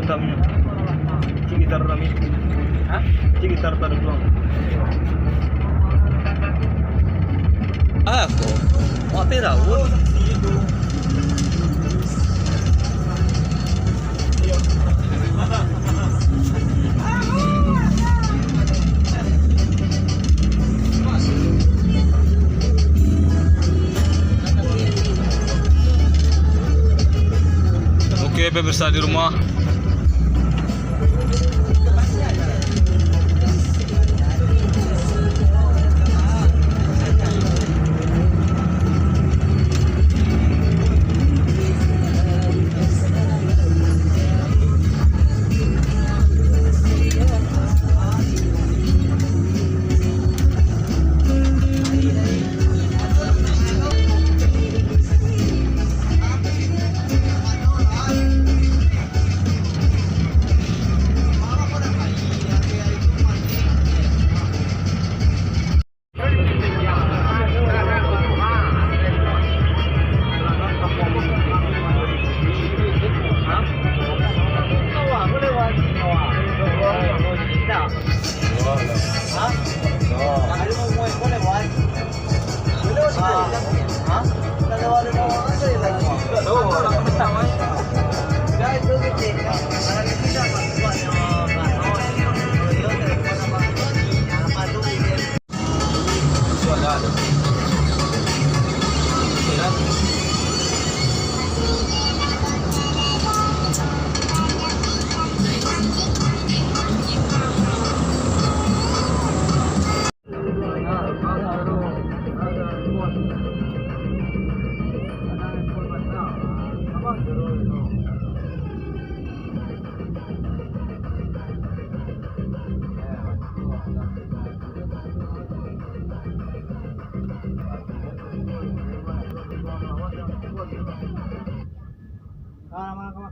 Kami gitar kami, gitar tadi doang. Aku, apa tahu? Oke, pemirsa di rumah.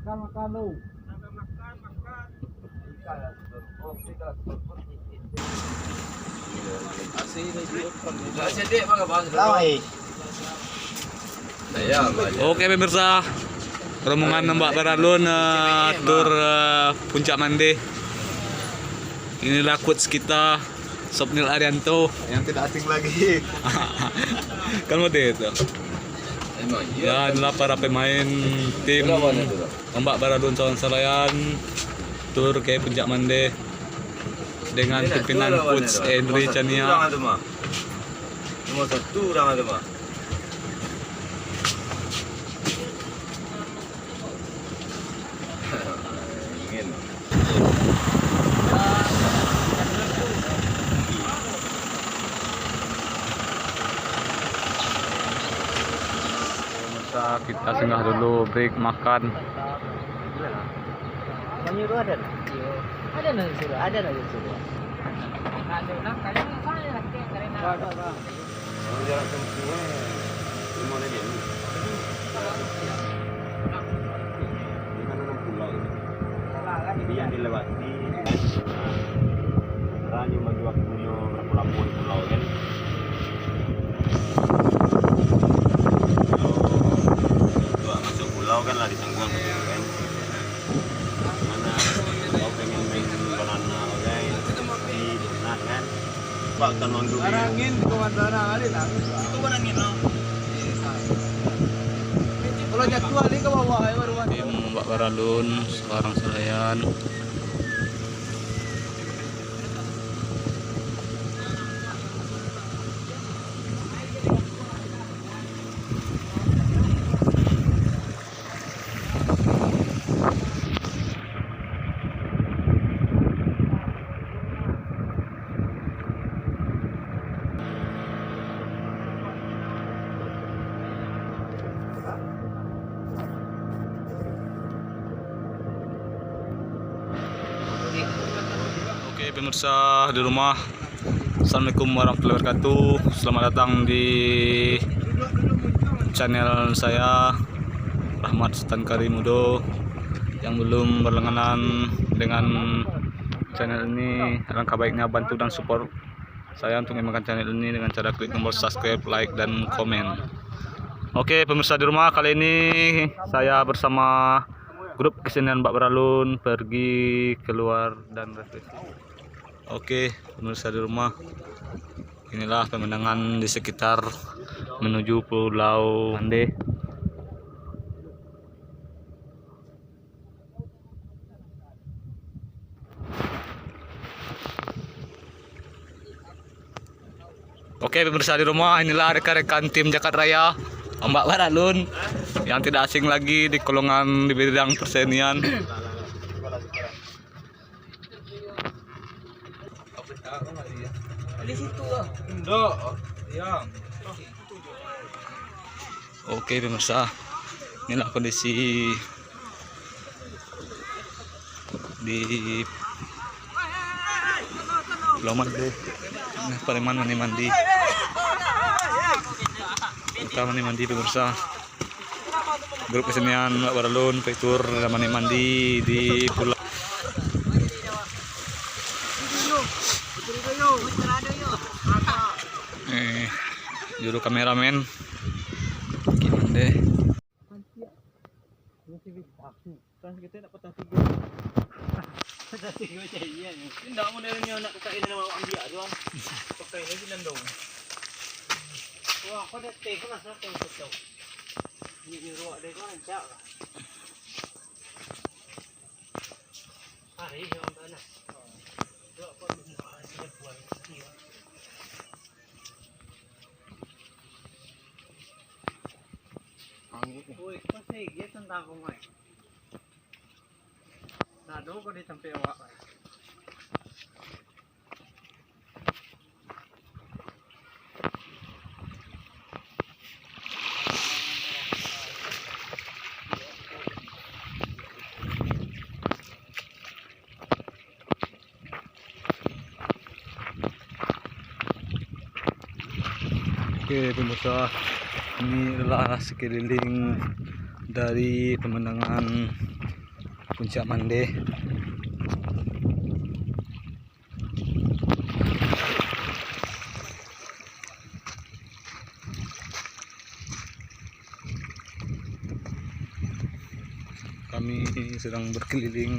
Makan lu. Oke pemirsa, rombongan Mbak Baralun tur Puncak Mande. Inilah coach kita, Sopnil Arianto yang tidak asing lagi. Kan mau itu. Ya, inilah para pemain tim Mbak Baralun Sawan Selayan tur ke Puncak Mande dengan pimpinan coach Henry Chania. Nomor 1 orang ada mah. Ingin. Kita singgah dulu, break makan. Banyak ada. Ada nasi sudah, ada nasi sudah. Ada nak kaya saya karena. Ada. Kalau jalan semua, lima lagi. Ini kan 6 pulau. Jadi yang dilewati Ranyu bagi waktunya berpulau-pulau pulau kan. Pulau kan lah di Tangguang kan. Mana kau pengen main banana guys di Donat kan. Pak kan nonton barangin ke bandara kali lah. Itu barangin no. Kalau jadwal ini ke bawah ya baru. Tim Mbak Baralun sekarang Selayan. pemirsa di rumah, assalamualaikum warahmatullahi wabarakatuh. Selamat datang di channel saya Rahmat Sultan Karimudo. Yang belum berlangganan dengan channel ini, alangkah baiknya bantu dan support saya untuk mengembangkan channel ini dengan cara klik tombol subscribe, like, dan komen. Oke pemirsa di rumah, kali ini saya bersama grup kesenian Mbak Beralun pergi keluar dan refreshing. Oke pemirsa di rumah, inilah pemandangan di sekitar menuju Pulau Mande. Oke pemirsa di rumah, inilah rekan-rekan tim Jakarta Raya Mbak Beralun yang tidak asing lagi di golongan di bidang persenian. Oke pemirsa, inilah kondisi di Pulau Mande. Nah, Pareman mandi. Kita mandi pemirsa. Grup kesenian Mbak Beralun fitur mandi di pulau. Juru kameramen Mande. Tidak mau dari anak kain nama ambil doang. Pakai lagi landong. Wah, kau dah teh kan asal teh betul. Ini ruak deh kan cak. Hari yang mana? Ruak kau sudah buat ni. Oi, kau sih dia tentang kau mai. Nah, do kau di sampai awak. Oke pemirsa, ini adalah sekeliling dari pemandangan Puncak Mande. Kami sedang berkeliling